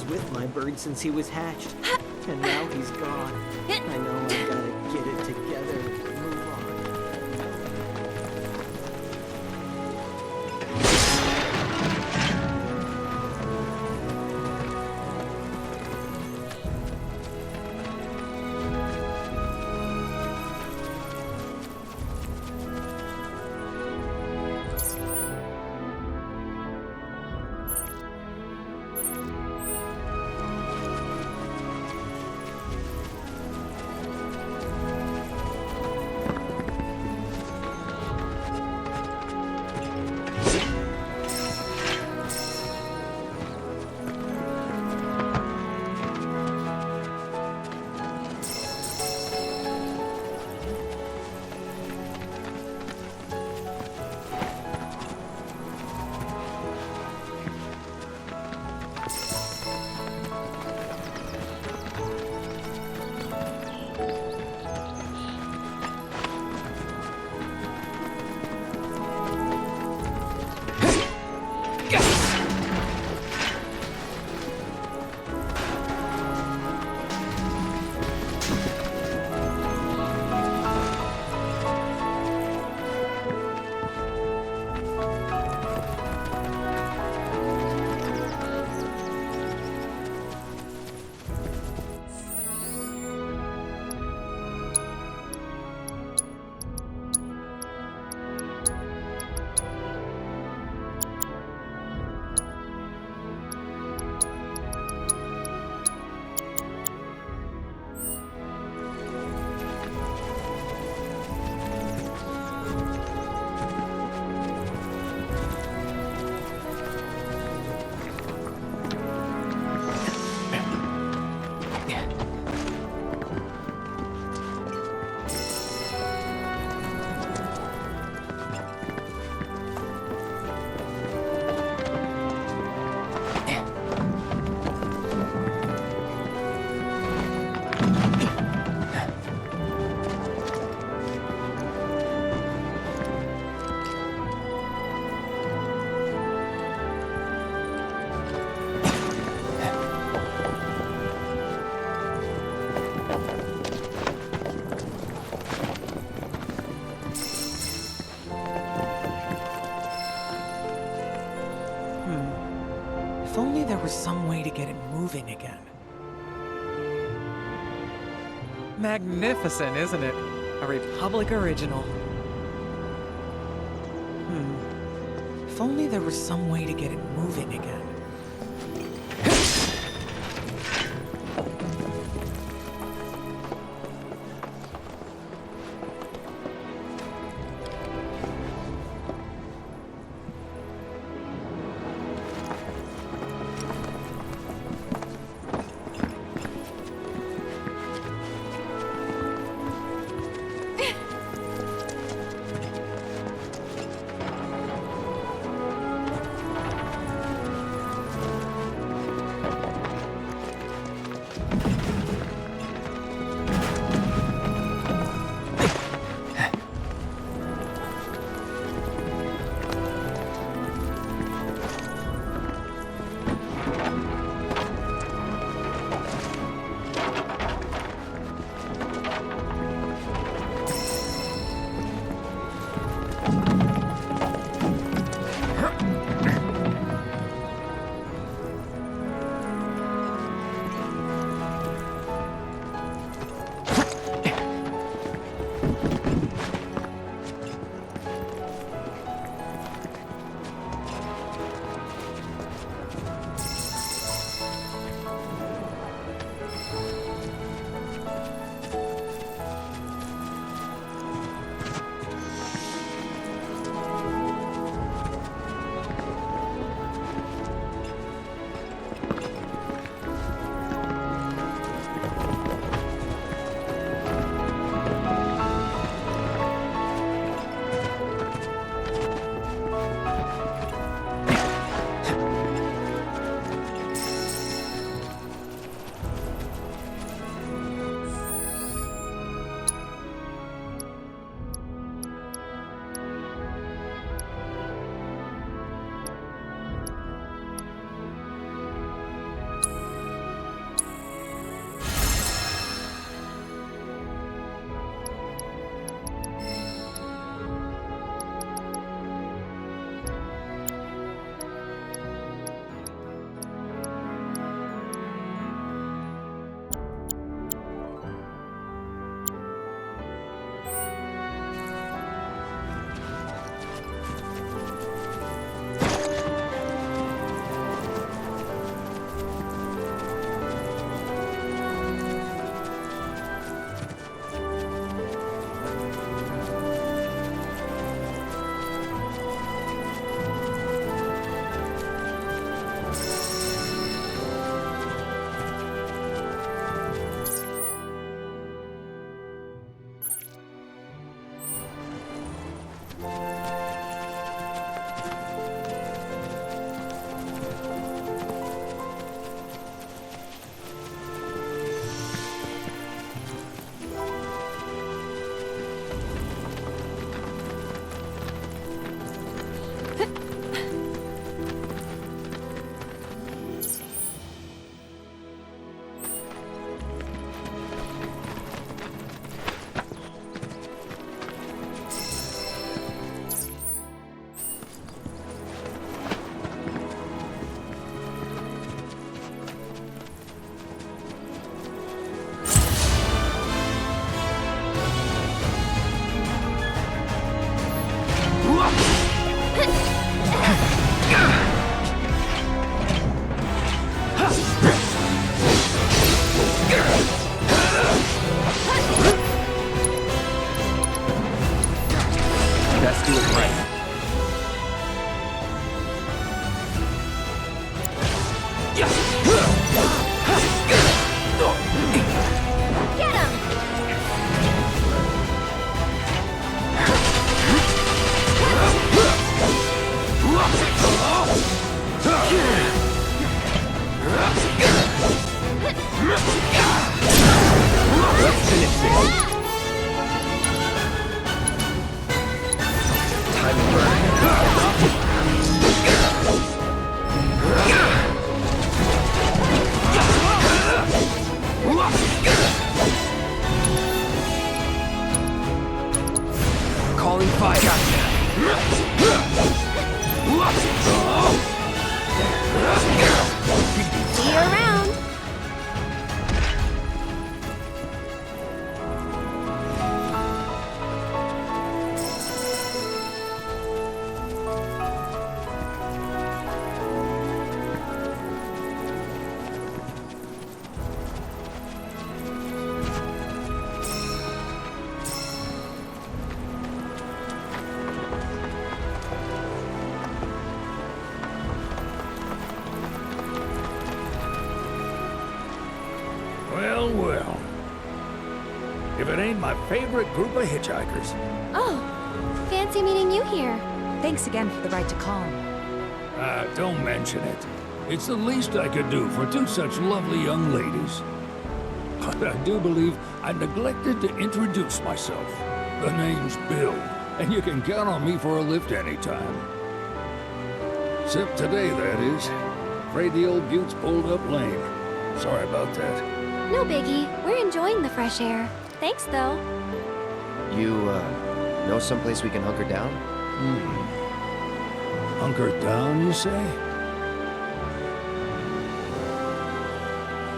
with my bird since he was hatched. And now he's gone. I know I gotta get it together and move on. If only there was some way to get it moving again. Magnificent, isn't it? A Republic original. If only there was some way to get it moving again. Get him! Let's finish this. Time to burn. Calling fire. See you around. Well, well. If it ain't my favorite group of hitchhikers. Oh, fancy meeting you here. Thanks again for the right to call. Don't mention it. It's the least I could do for two such lovely young ladies. But I do believe I neglected to introduce myself. The name's Bill, and you can count on me for a lift anytime. Except today, that is. Afraid the old bute's pulled up lame. Sorry about that. No biggie. We're enjoying the fresh air. Thanks, though. You, know someplace we can hunker down? Hunker down, you say?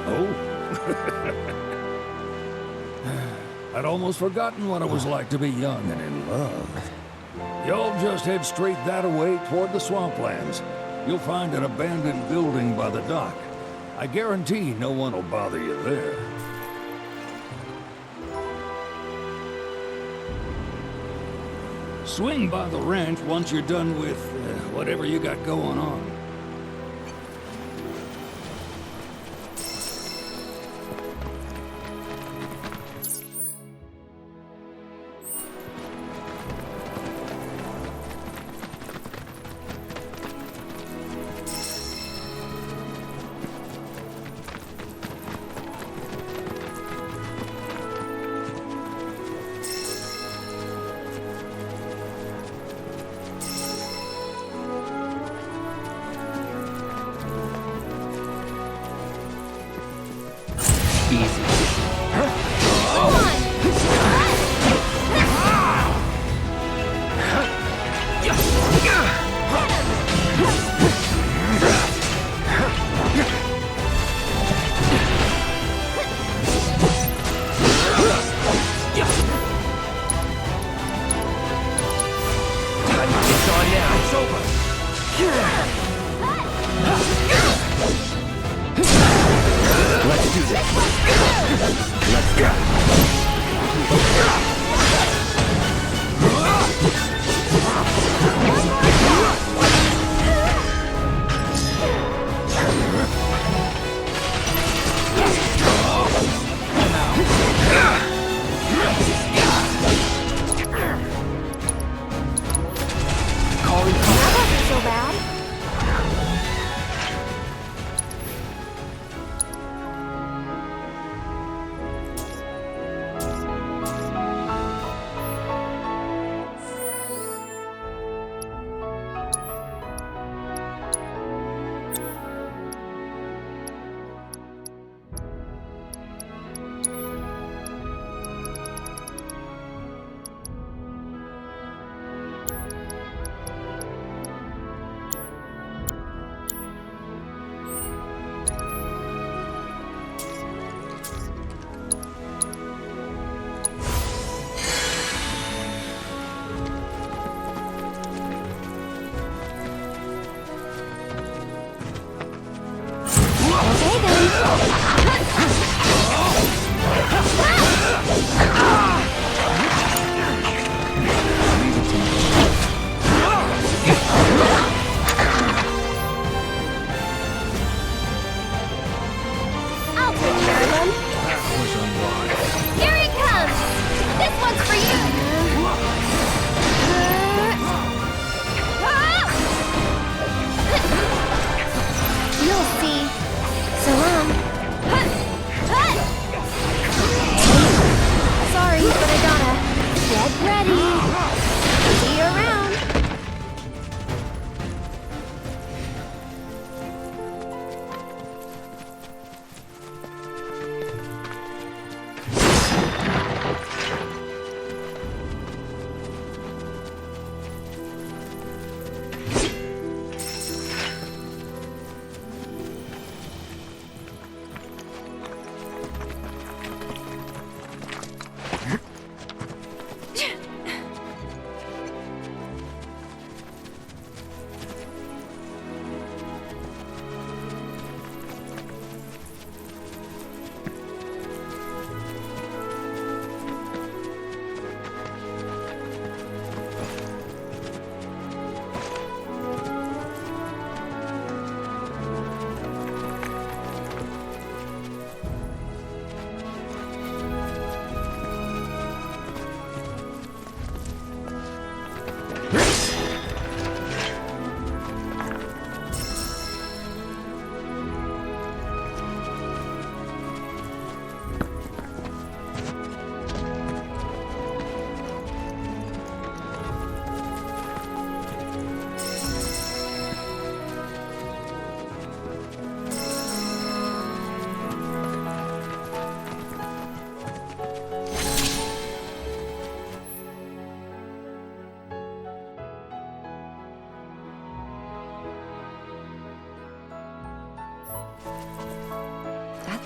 Oh? I'd almost forgotten what it was like to be young and in love. Y'all just head straight that away toward the swamplands. You'll find an abandoned building by the dock. I guarantee no one will bother you there. Swing by the ranch once you're done with whatever you got going on. Let's do this. Let's go. That wasn't so bad. Okay then.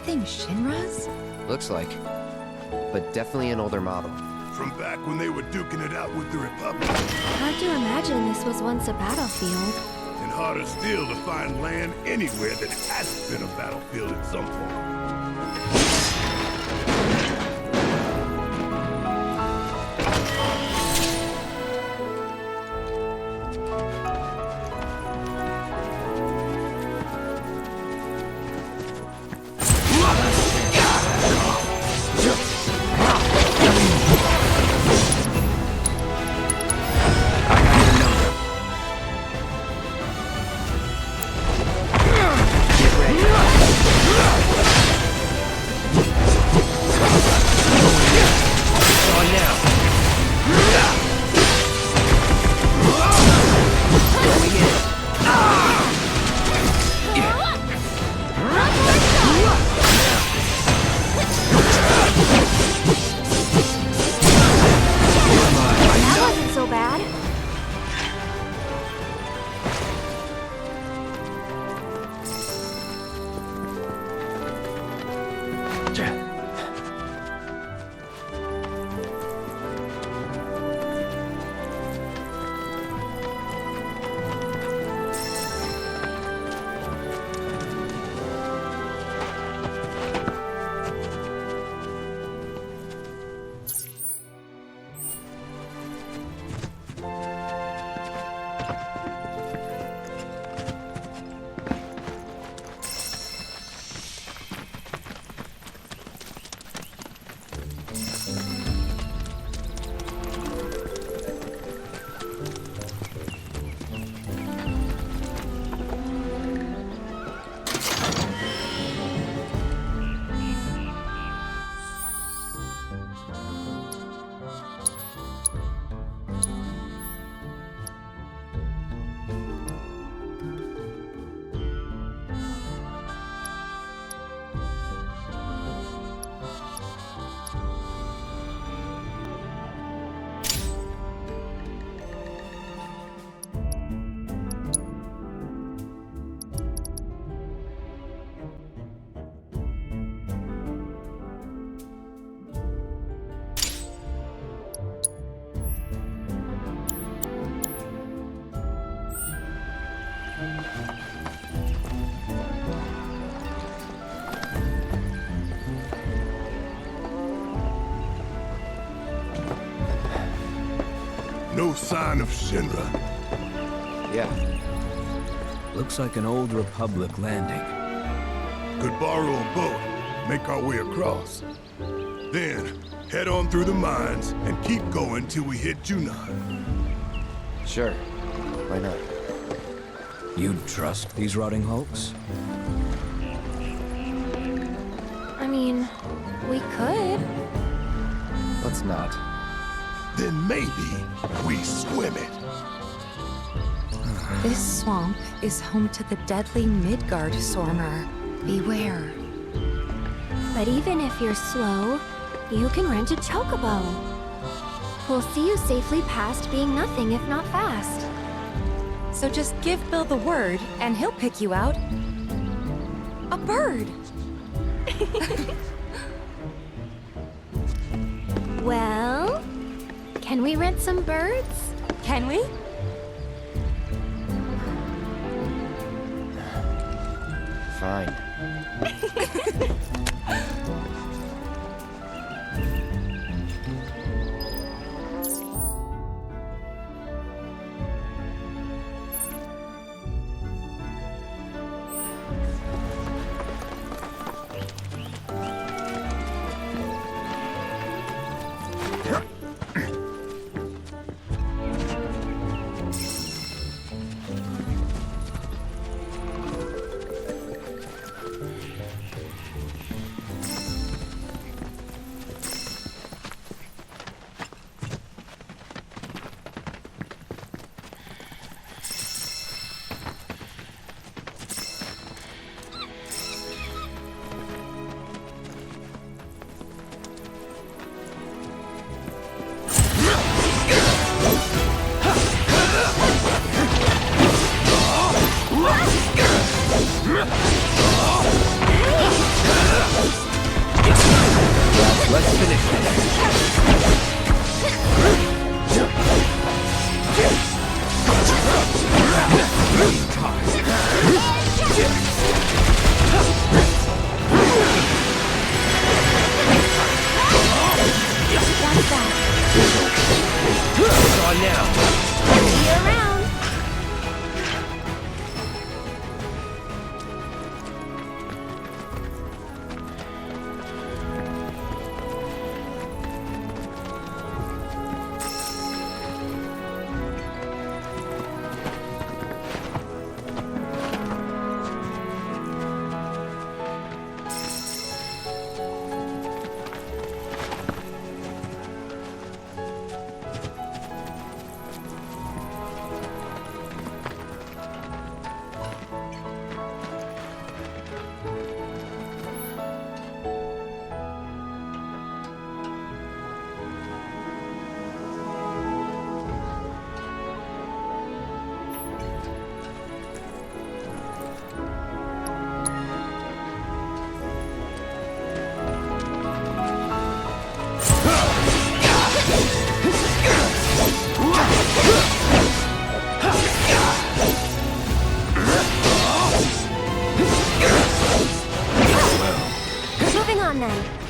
thing Shinra's? Looks like. But definitely an older model. From back when they were duking it out with the Republic. Hard to imagine this was once a battlefield. And harder still to find land anywhere that hasn't been a battlefield in some form. No sign of Shinra. Yeah. Looks like an old Republic landing. Could borrow a boat, make our way across. Then, head on through the mines and keep going till we hit Junon. Sure. Why not? You'd trust these rotting hulks? I mean, we could. Let's not. Then maybe we swim it. This swamp is home to the deadly Midgard Sormer. Beware. But even if you're slow, you can rent a chocobo. We'll see you safely past being nothing if not fast. So just give Bill the word, and he'll pick you out. A bird! Well, can we rent some birds? Can we? Fine. night.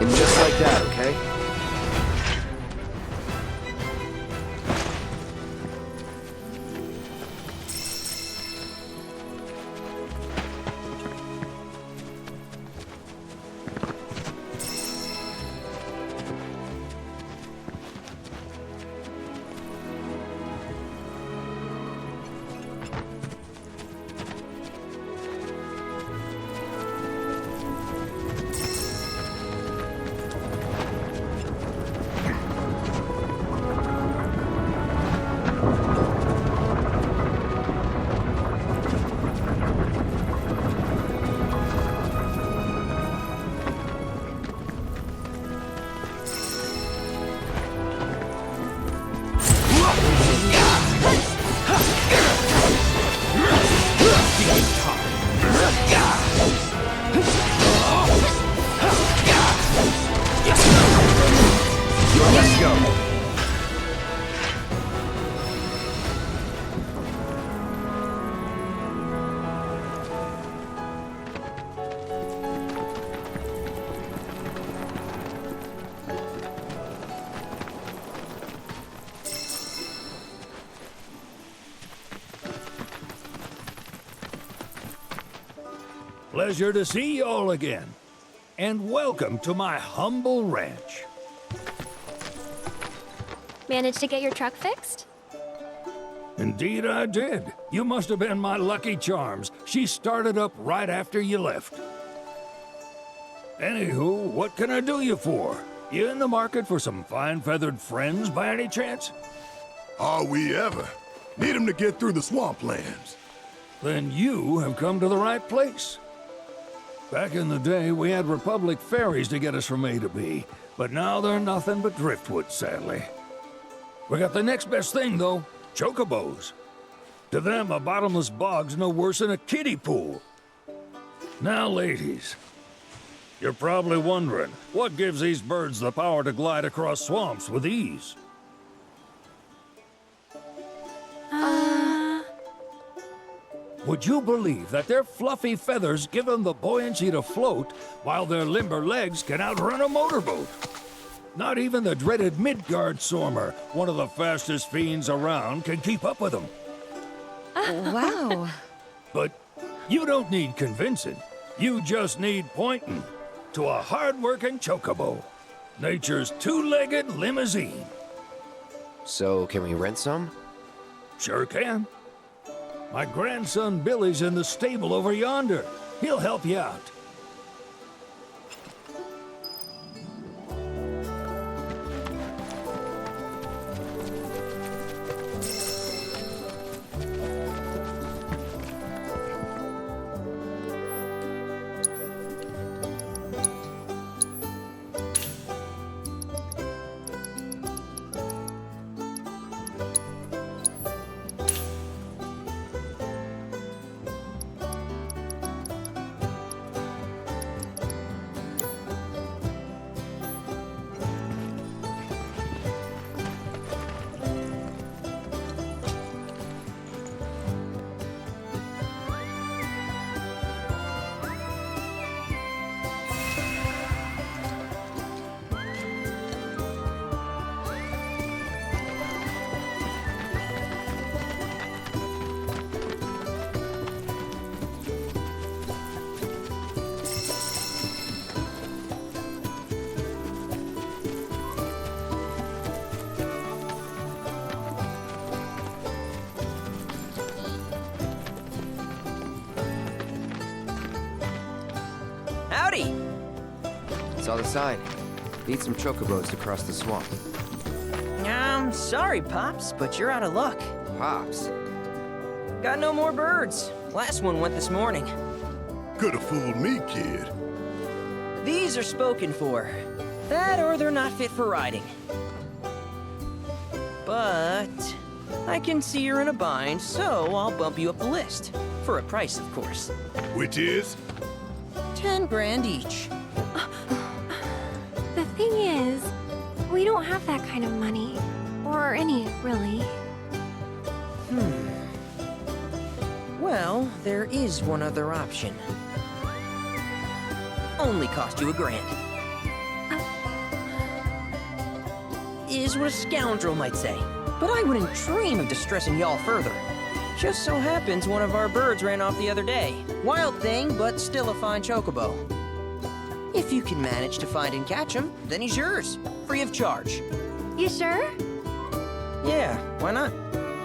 And just like that, okay? Let's go. Pleasure to see you all again. And welcome to my humble ranch. Managed to get your truck fixed? Indeed I did. You must have been my lucky charms. She started up right after you left. Anywho, what can I do you for? You in the market for some fine-feathered friends by any chance? Are we ever? Need 'em to get through the swamplands. Then you have come to the right place. Back in the day, we had Republic ferries to get us from A to B, but now they're nothing but driftwood, sadly. We got the next best thing, though, chocobos. To them, a bottomless bog's no worse than a kiddie pool. Now, ladies, you're probably wondering, what gives these birds the power to glide across swamps with ease? Would you believe that their fluffy feathers give them the buoyancy to float, while their limber legs can outrun a motorboat? Not even the dreaded Midgard Sormer, one of the fastest fiends around, can keep up with them. Wow. But you don't need convincing. You just need pointing to a hard-working chocobo. Nature's two-legged limousine. So, can we rent some? Sure can. My grandson Billy's in the stable over yonder. He'll help you out. Saw the sign. Need some chocobos to cross the swamp. Sorry, Pops, but you're out of luck. Pops. Got no more birds. Last one went this morning. Could've fooled me, kid. These are spoken for. That or they're not fit for riding. But I can see you're in a bind, so I'll bump you up the list. For a price, of course. Which is? 10 grand each. The thing is, we don't have that kind of money. Or any, really. Well, there is one other option. Only cost you $1,000. Is what a scoundrel might say. But I wouldn't dream of distressing y'all further. Just so happens one of our birds ran off the other day. Wild thing, but still a fine chocobo. If you can manage to find and catch him, then he's yours. Free of charge. You sure? Yeah, why not?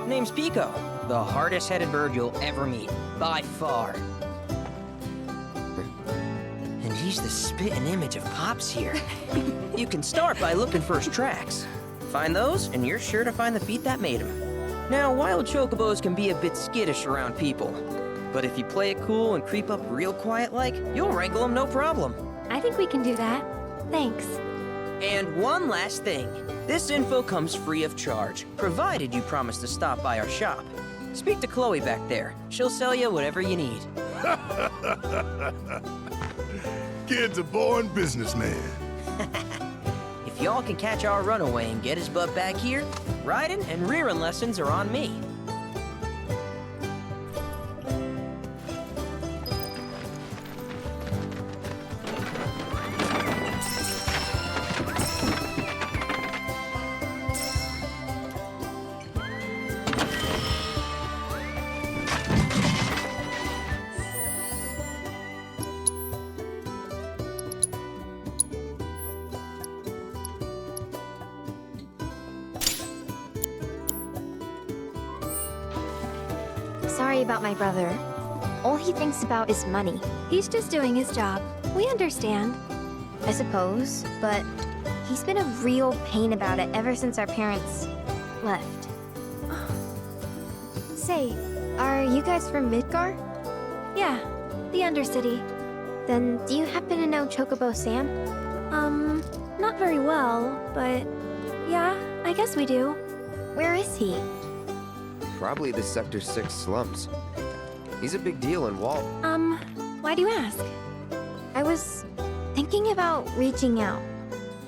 Name's Pico. The hardest-headed bird you'll ever meet. By far. And he's the spitting image of Pops here. You can start by looking for his tracks. Find those, and you're sure to find the feet that made him. Now, wild chocobos can be a bit skittish around people. But if you play it cool and creep up real quiet-like, you'll wrangle them no problem. I think we can do that. Thanks. And one last thing. This info comes free of charge, provided you promise to stop by our shop. Speak to Chloe back there. She'll sell you whatever you need. Kid's a born businessman. If y'all can catch our runaway and get his butt back here, riding and rearing lessons are on me. Sorry about my brother. All he thinks about is money. He's just doing his job. We understand. I suppose, but he's been a real pain about it ever since our parents left. Say, are you guys from Midgar? Yeah, the Undercity. Then do you happen to know Chocobo Sam? Not very well, but yeah, I guess we do. Where is he? Probably the Sector 6 slums. He's a big deal in Walt. Why do you ask? I was thinking about reaching out.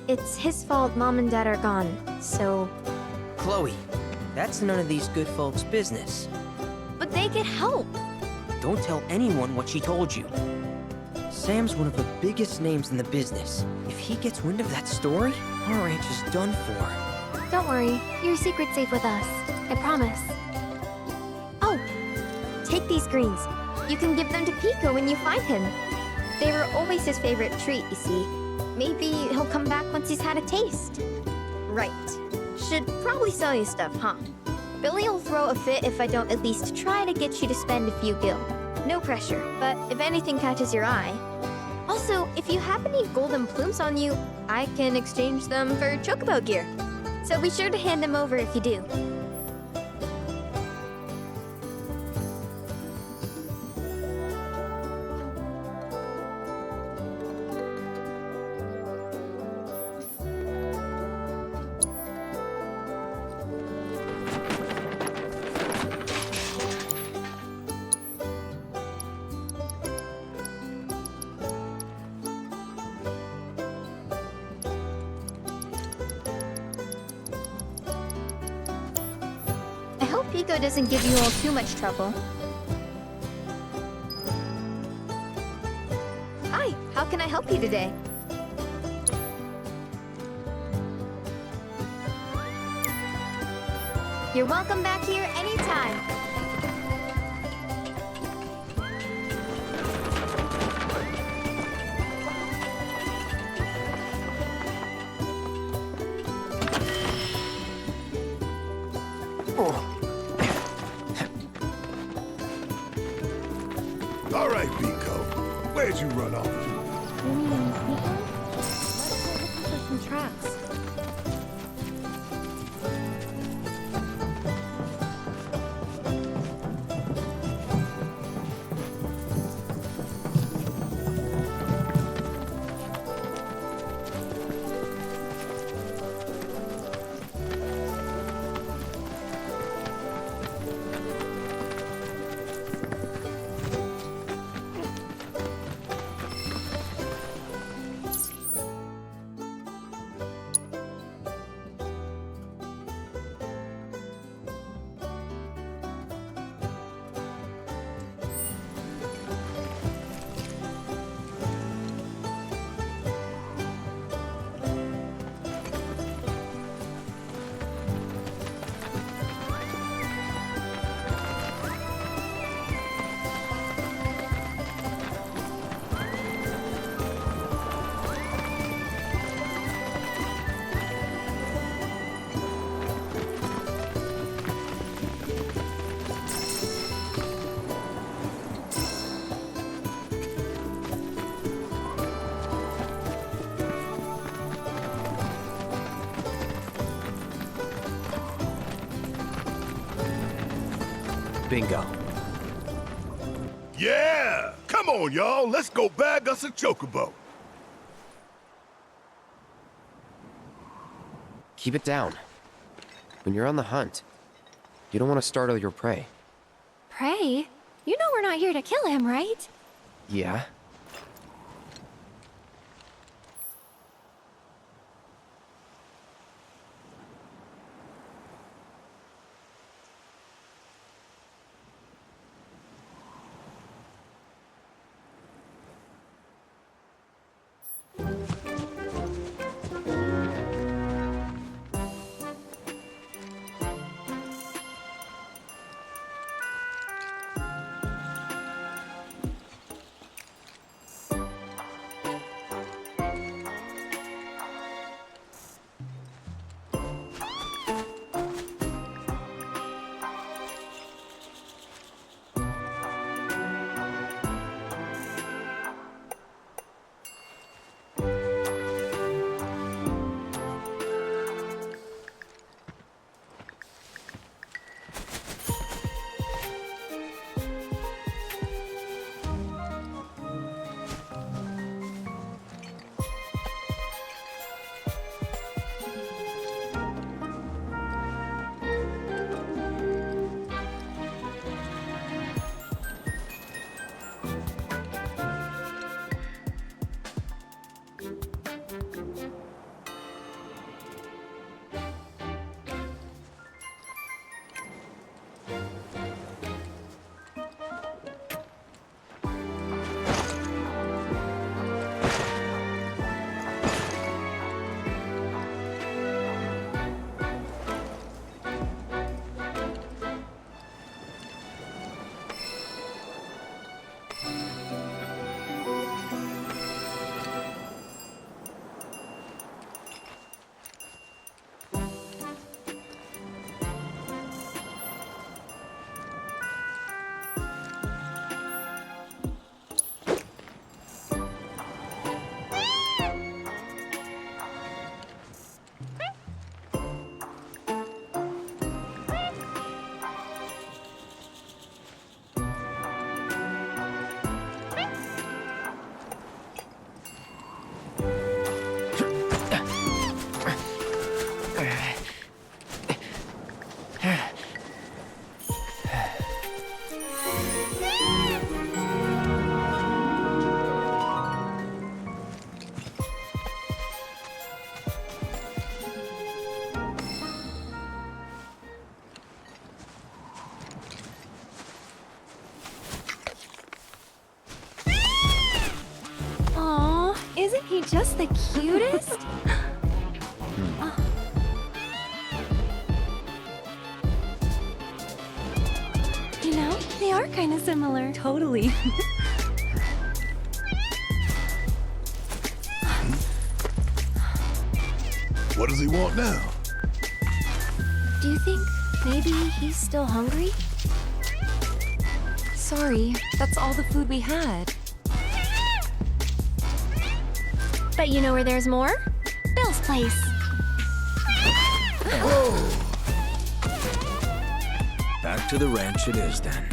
It's his fault Mom and Dad are gone, so... Chloe, that's none of these good folks' business. But they get help! Don't tell anyone what she told you. Sam's one of the biggest names in the business. If he gets wind of that story, our ranch is done for. Don't worry, your secret's safe with us. I promise. Oh! Take these greens. You can give them to Pico when you find him. They were always his favorite treat, you see. Maybe he'll come back once he's had a taste. Right. Should probably sell you stuff, huh? Billy will throw a fit if I don't at least try to get you to spend a few gil. No pressure, but if anything catches your eye. Also, if you have any golden plumes on you, I can exchange them for chocobo gear. So be sure to hand them over if you do. Pico doesn't give you all too much trouble. Hi, how can I help you today? You're welcome back here anytime. All right, Pico. Where'd you run off some tracks. Bingo. Yeah! Come on, y'all. Let's go bag us a chocobo. Keep it down. When you're on the hunt, you don't want to startle your prey. Pray? You know we're not here to kill him, right? Yeah? Isn't he just the cutest? You know, they are kind of similar. Totally. What does he want now? Do you think maybe he's still hungry? Sorry, that's all the food we had. But you know where there's more? Bill's place. Back to the ranch it is then.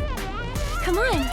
Come on.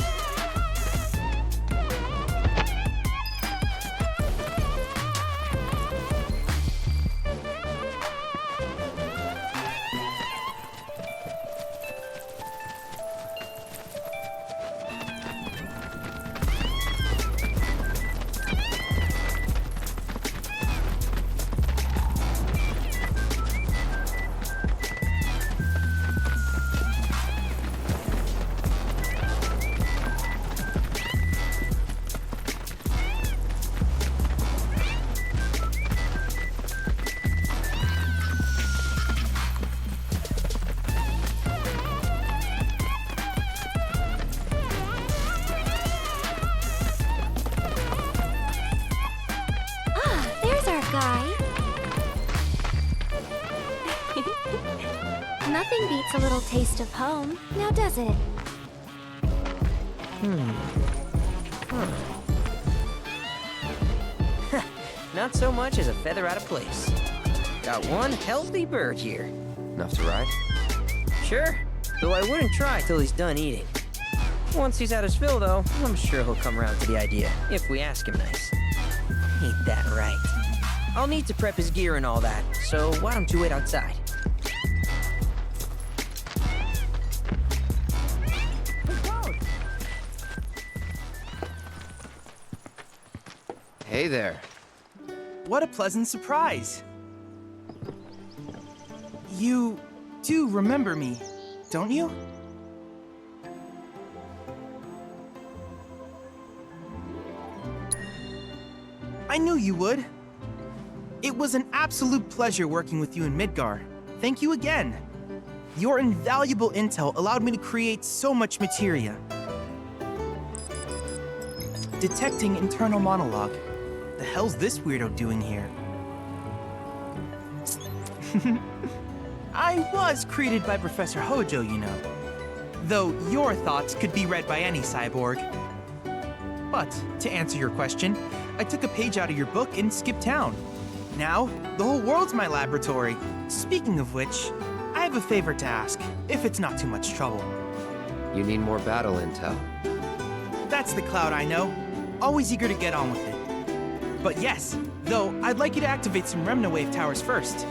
Nothing beats a little taste of home, now does it? Not so much as a feather out of place. Got one healthy bird here. Enough to ride? Sure, though I wouldn't try till he's done eating. Once he's had his fill, though, I'm sure he'll come around to the idea, if we ask him nice. Ain't that right? I'll need to prep his gear and all that, so why don't you wait outside? Hey there. What a pleasant surprise. You do remember me, don't you? I knew you would. It was an absolute pleasure working with you in Midgar. Thank you again. Your invaluable intel allowed me to create so much materia. Detecting internal monologue. The hell's this weirdo doing here? I was created by Professor Hojo, you know. Though your thoughts could be read by any cyborg. But, to answer your question, I took a page out of your book and skipped town. Now, the whole world's my laboratory. Speaking of which, I have a favor to ask, if it's not too much trouble. You need more battle intel. That's the Cloud I know. Always eager to get on with it. But yes, though, I'd like you to activate some Remna Wave towers first.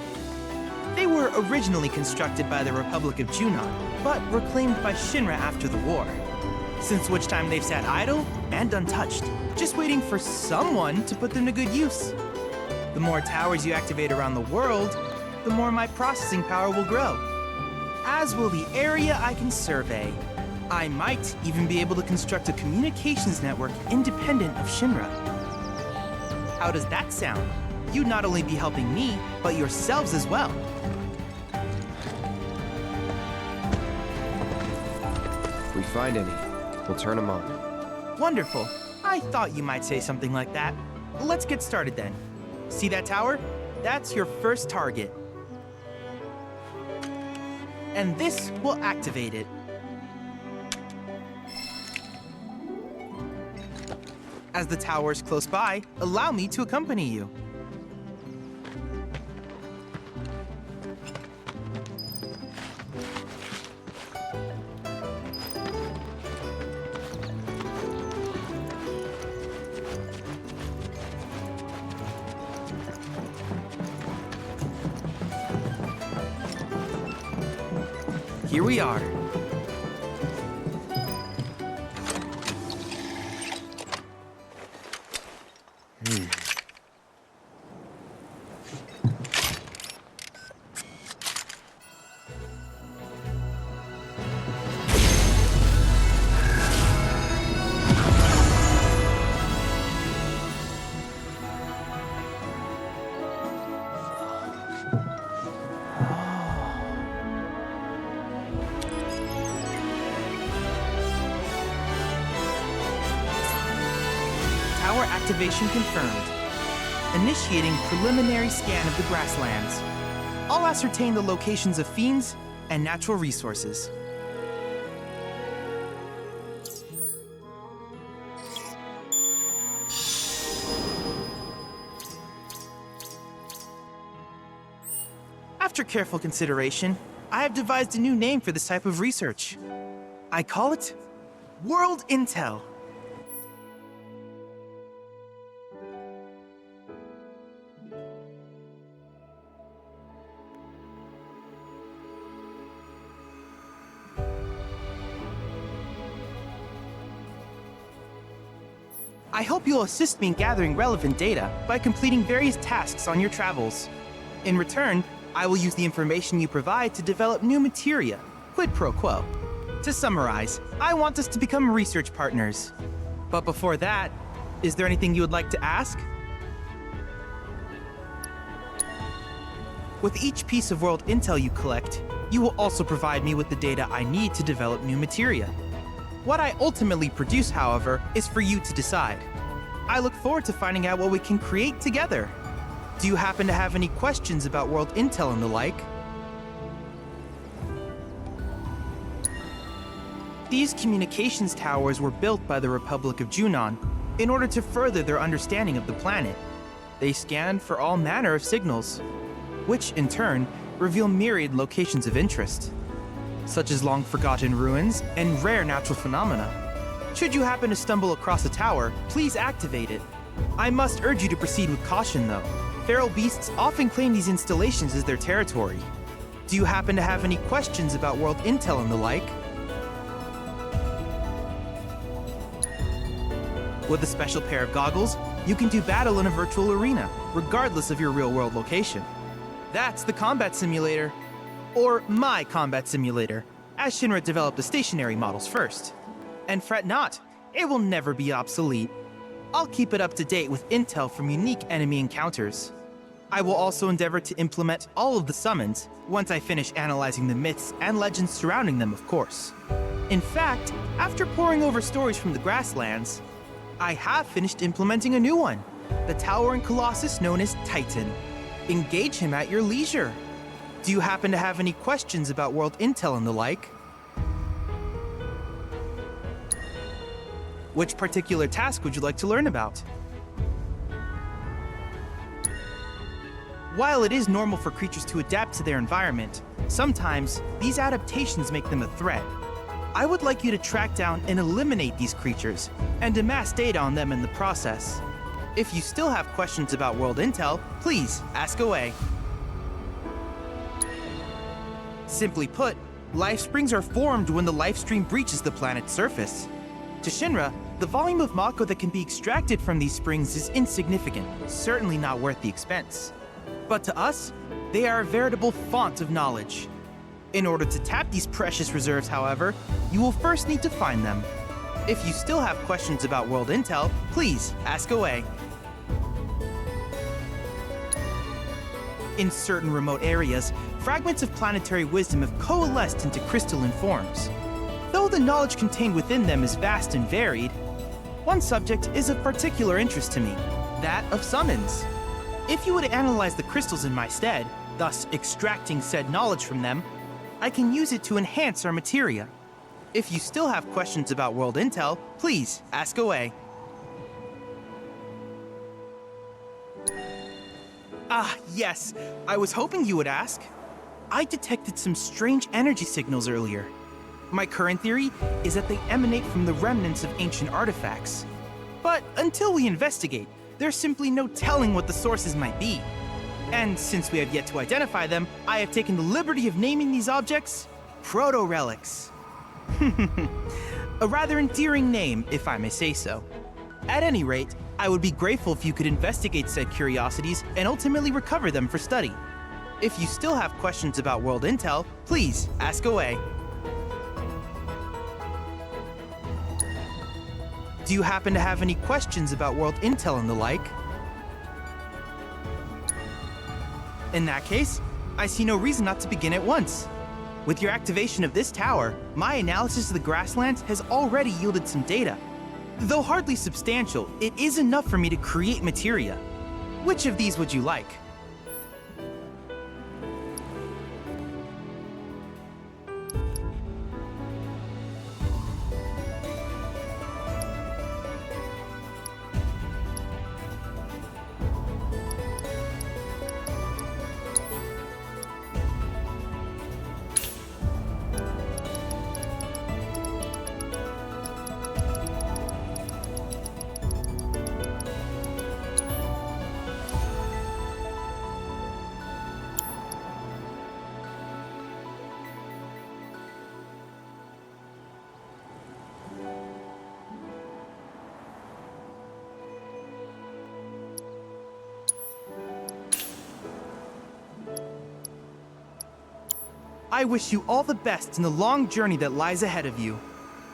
They were originally constructed by the Republic of Junon, but reclaimed by Shinra after the war. Since which time they've sat idle and untouched, just waiting for someone to put them to good use. The more towers you activate around the world, the more my processing power will grow. As will the area I can survey. I might even be able to construct a communications network independent of Shinra. How does that sound? You'd not only be helping me, but yourselves as well. If we find any, we'll turn them on. Wonderful. I thought you might say something like that. Let's get started then. See that tower? That's your first target. And this will activate it. As the tower's close by, allow me to accompany you. Here we are. Tower activation confirmed. Initiating preliminary scan of the grasslands. I'll ascertain the locations of fiends and natural resources. After careful consideration, I have devised a new name for this type of research. I call it World Intel. I hope you'll assist me in gathering relevant data by completing various tasks on your travels. In return, I will use the information you provide to develop new materia, quid pro quo. To summarize, I want us to become research partners. But before that, is there anything you would like to ask? With each piece of world intel you collect, you will also provide me with the data I need to develop new materia. What I ultimately produce, however, is for you to decide. I look forward to finding out what we can create together. Do you happen to have any questions about world intel and the like? These communications towers were built by the Republic of Junon in order to further their understanding of the planet. They scan for all manner of signals, which in turn reveal myriad locations of interest, such as long-forgotten ruins and rare natural phenomena. Should you happen to stumble across a tower, please activate it. I must urge you to proceed with caution, though. Feral beasts often claim these installations as their territory. Do you happen to have any questions about world intel and the like? With a special pair of goggles, you can do battle in a virtual arena, regardless of your real-world location. That's the combat simulator. Or my combat simulator, as Shinra developed the stationary models first. And fret not, it will never be obsolete. I'll keep it up to date with intel from unique enemy encounters. I will also endeavor to implement all of the summons, once I finish analyzing the myths and legends surrounding them, of course. In fact, after poring over stories from the grasslands, I have finished implementing a new one, the towering colossus known as Titan. Engage him at your leisure. Do you happen to have any questions about world intel and the like? Which particular task would you like to learn about? While it is normal for creatures to adapt to their environment, sometimes these adaptations make them a threat. I would like you to track down and eliminate these creatures, and amass data on them in the process. If you still have questions about world intel, please ask away. Simply put, life springs are formed when the life stream breaches the planet's surface. To Shinra, the volume of Mako that can be extracted from these springs is insignificant, certainly not worth the expense. But to us, they are a veritable font of knowledge. In order to tap these precious reserves, however, you will first need to find them. If you still have questions about world intel, please ask away. In certain remote areas, fragments of planetary wisdom have coalesced into crystalline forms. Though the knowledge contained within them is vast and varied, one subject is of particular interest to me, that of summons. If you would analyze the crystals in my stead, thus extracting said knowledge from them, I can use it to enhance our materia. If you still have questions about world intel, please ask away. Ah, yes, I was hoping you would ask. I detected some strange energy signals earlier. My current theory is that they emanate from the remnants of ancient artifacts. But until we investigate, there's simply no telling what the sources might be. And since we have yet to identify them, I have taken the liberty of naming these objects proto-relics. A rather endearing name, if I may say so. At any rate, I would be grateful if you could investigate said curiosities and ultimately recover them for study. If you still have questions about world intel, please ask away. Do you happen to have any questions about world intel and the like? In that case, I see no reason not to begin at once. With your activation of this tower, my analysis of the grasslands has already yielded some data. Though hardly substantial, it is enough for me to create materia. Which of these would you like? I wish you all the best in the long journey that lies ahead of you.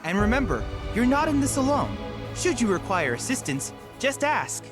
And remember, you're not in this alone. Should you require assistance, just ask.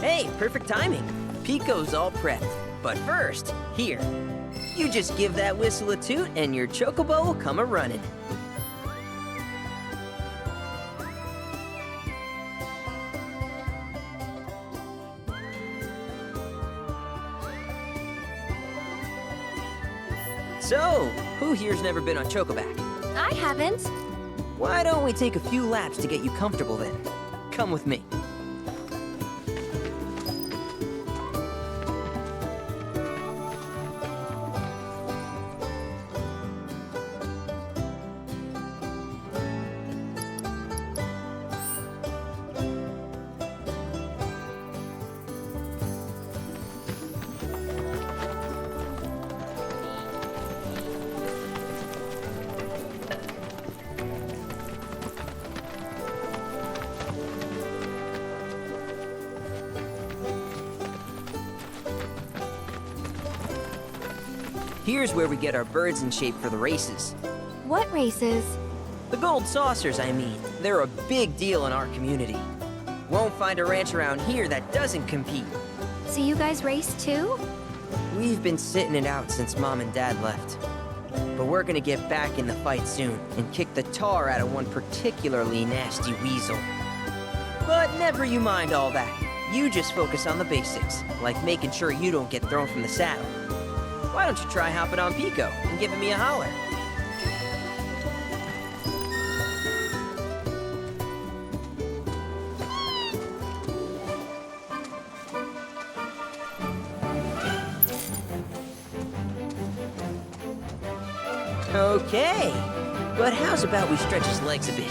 Hey, perfect timing. Pico's all prepped. But first, here. You just give that whistle a toot and your chocobo will come a-running. So, who here's never been on Chocoback? I haven't. Why don't we take a few laps to get you comfortable then? Come with me. Here's where we get our birds in shape for the races. What races? The gold saucers, I mean. They're a big deal in our community. Won't find a ranch around here that doesn't compete. So you guys race too? We've been sitting it out since Mom and Dad left. But we're gonna get back in the fight soon and kick the tar out of one particularly nasty weasel. But never you mind all that. You just focus on the basics, like making sure you don't get thrown from the saddle. Why don't you try hopping on Pico and giving me a holler? Okay, but how's about we stretch his legs a bit?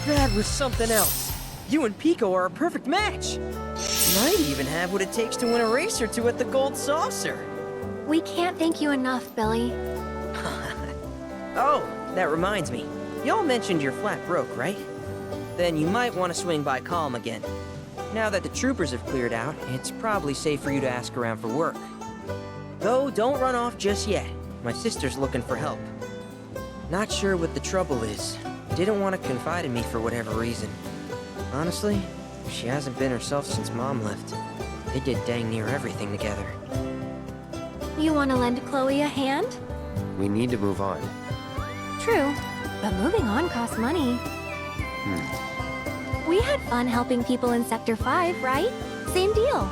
That was something else. You and Pico are a perfect match. Might even have what it takes to win a race or two at the Gold Saucer. We can't thank you enough, Billy. Oh, that reminds me. Y'all mentioned your flat broke, right? Then you might want to swing by Calm again. Now that the troopers have cleared out, it's probably safe for you to ask around for work. Though, don't run off just yet. My sister's looking for help. Not sure what the trouble is. Didn't want to confide in me for whatever reason. Honestly, she hasn't been herself since Mom left. They did dang near everything together. You want to lend Chloe a hand? We need to move on. True, but moving on costs money. We had fun helping people in Sector 5, right? Same deal.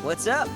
What's up?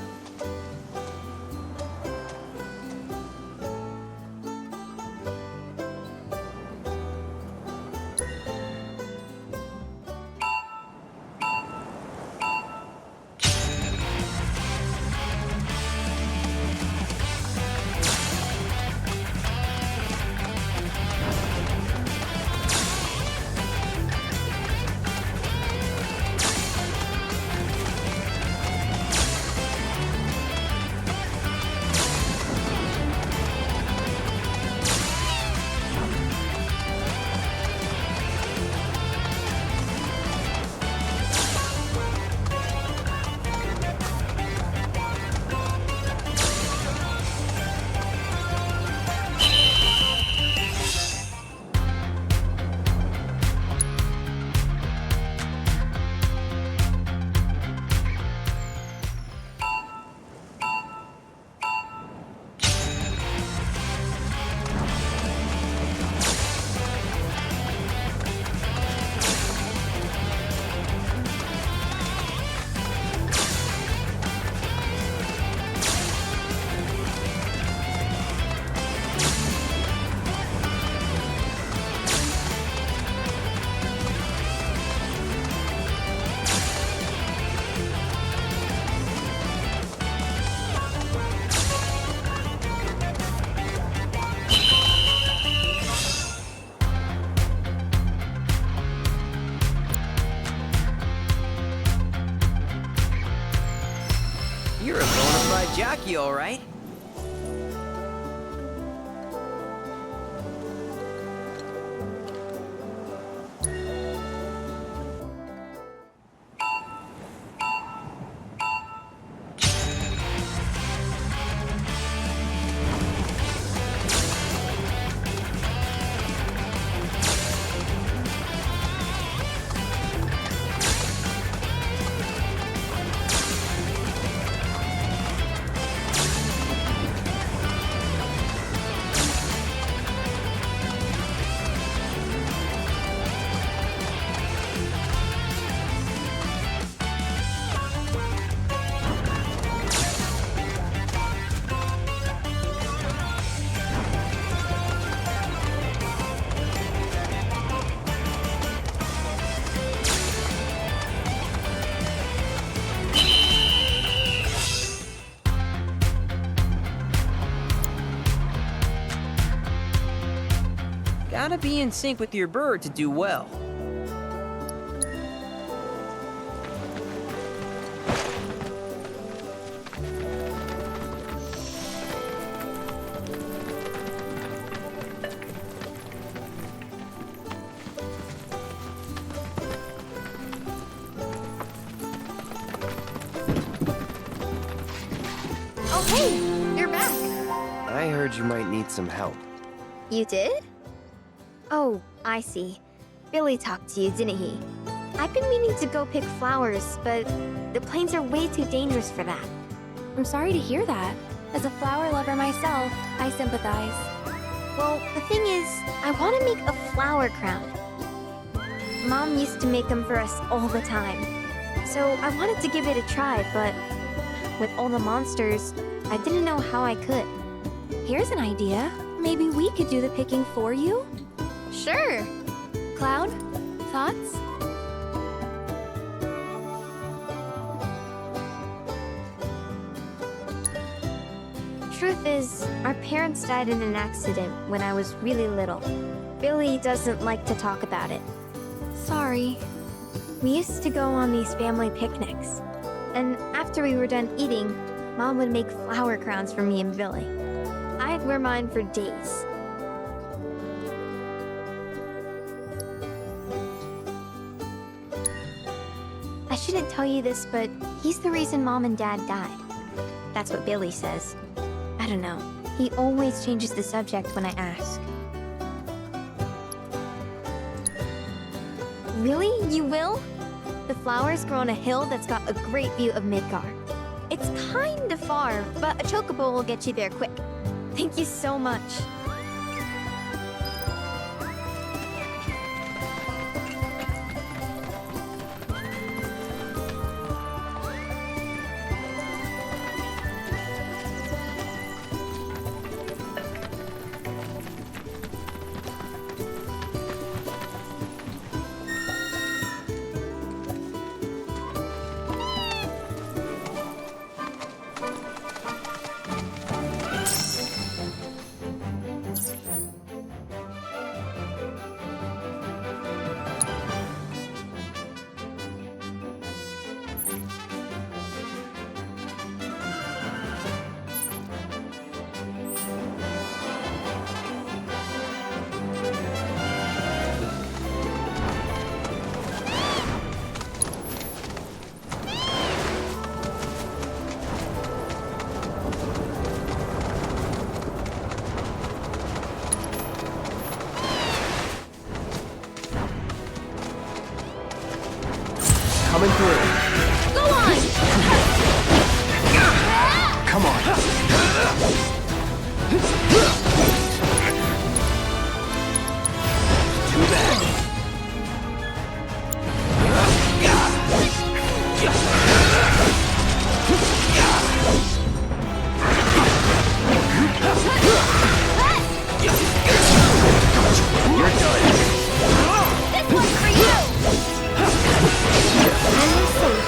You're a bona fide jockey, all right. Gotta be in sync with your bird to do well. Oh, hey! You're back! I heard you might need some help. You did? Oh, I see. Billy talked to you, didn't he? I've been meaning to go pick flowers, but the plains are way too dangerous for that. I'm sorry to hear that. As a flower lover myself, I sympathize. Well, the thing is, I want to make a flower crown. Mom used to make them for us all the time. So I wanted to give it a try, but with all the monsters, I didn't know how I could. Here's an idea. Maybe we could do the picking for you? Sure. Cloud, thoughts? Truth is, our parents died in an accident when I was really little. Billy doesn't like to talk about it. Sorry. We used to go on these family picnics. And after we were done eating, Mom would make flower crowns for me and Billy. I'd wear mine for days. I shouldn't tell you this, but he's the reason Mom and Dad died. That's what Billy says. I don't know. He always changes the subject when I ask. Really? You will? The flowers grow on a hill that's got a great view of Midgar. It's kinda far, but a chocobo will get you there quick. Thank you so much. Coming through. Go on! Come on. Too bad. You're done. This one's for you! I'm safe.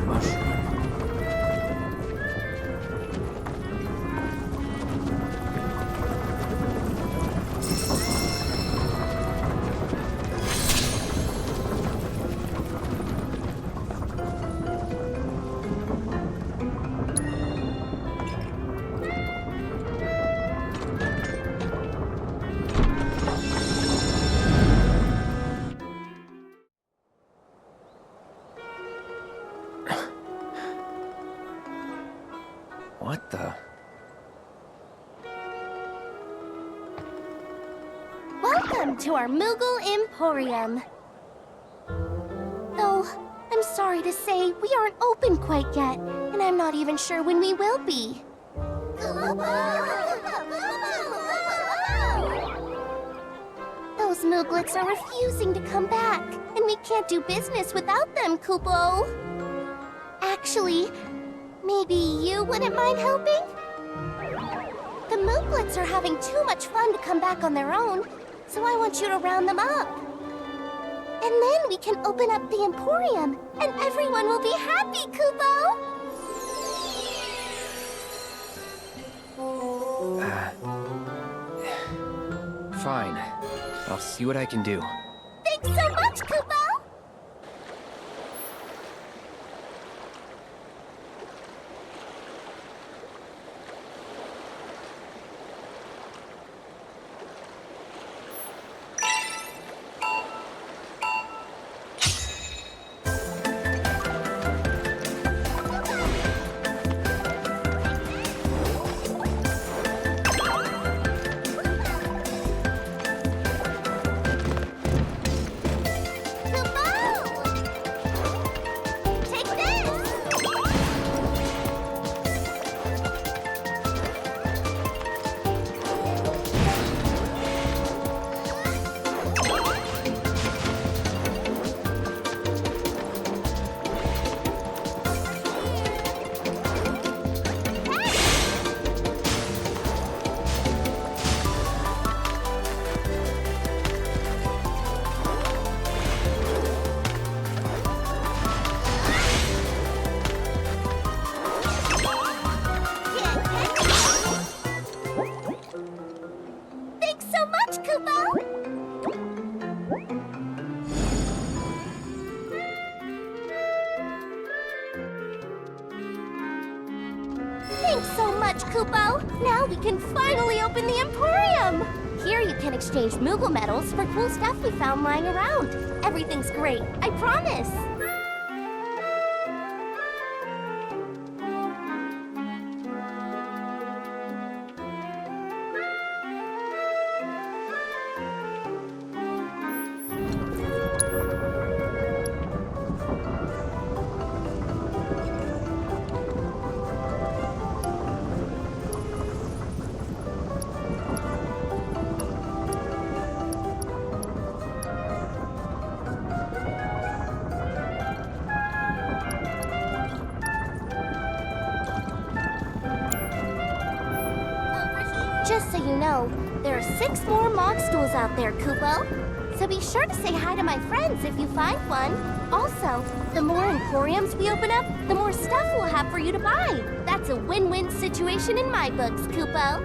mushroom. What the? Welcome to our Moogle Emporium. Though, I'm sorry to say, we aren't open quite yet, and I'm not even sure when we will be. Those Mooglets are refusing to come back, and we can't do business without them, Kupo. Actually, maybe you wouldn't mind helping? The Mooglets are having too much fun to come back on their own, so I want you to round them up. And then we can open up the Emporium, and everyone will be happy, Kupo! Fine. I'll see what I can do. Thanks so much, Kupo! Thanks so much, Kupo! Now we can finally open the Emporium! Here you can exchange Moogle medals for cool stuff we found lying around. Everything's great, I promise! Just so you know, there are 6 more Mog Stools out there, Kupo. So be sure to say hi to my friends if you find one. Also, the more Emporiums we open up, the more stuff we'll have for you to buy. That's a win-win situation in my books, Kupo.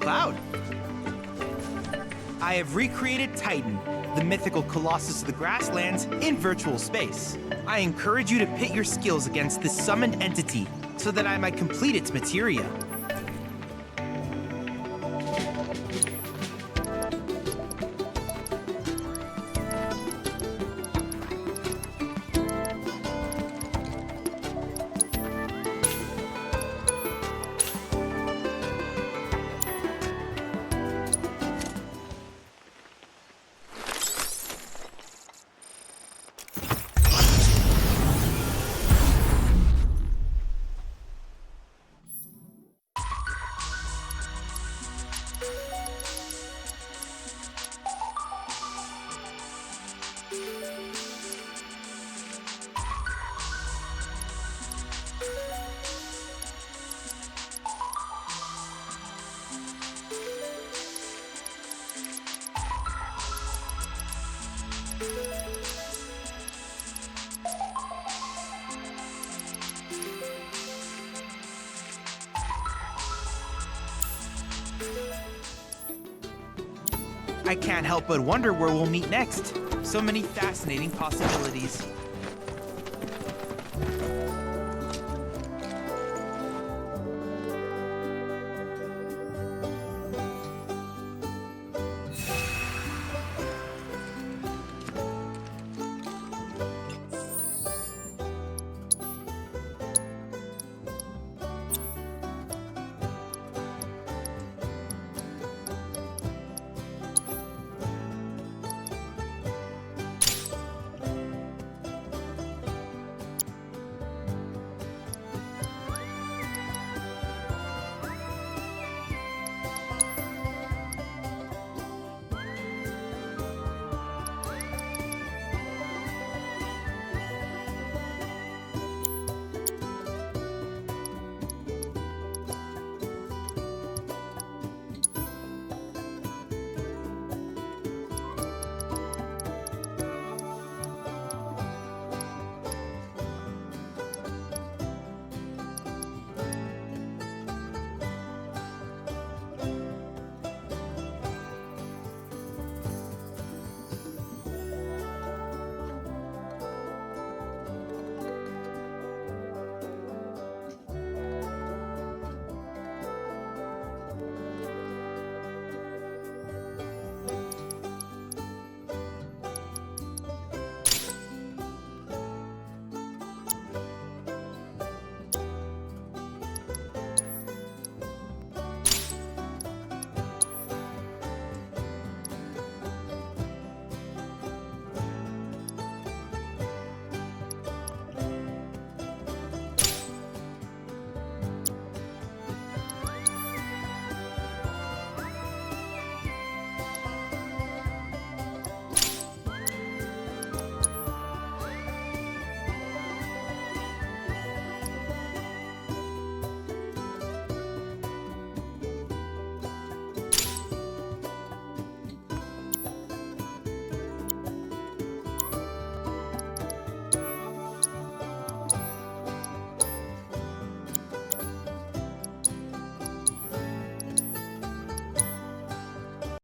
Cloud. I have recreated Titan, the mythical colossus of the grasslands, in virtual space. I encourage you to pit your skills against this summoned entity so that I might complete its materia. I can't help but wonder where we'll meet next. So many fascinating possibilities.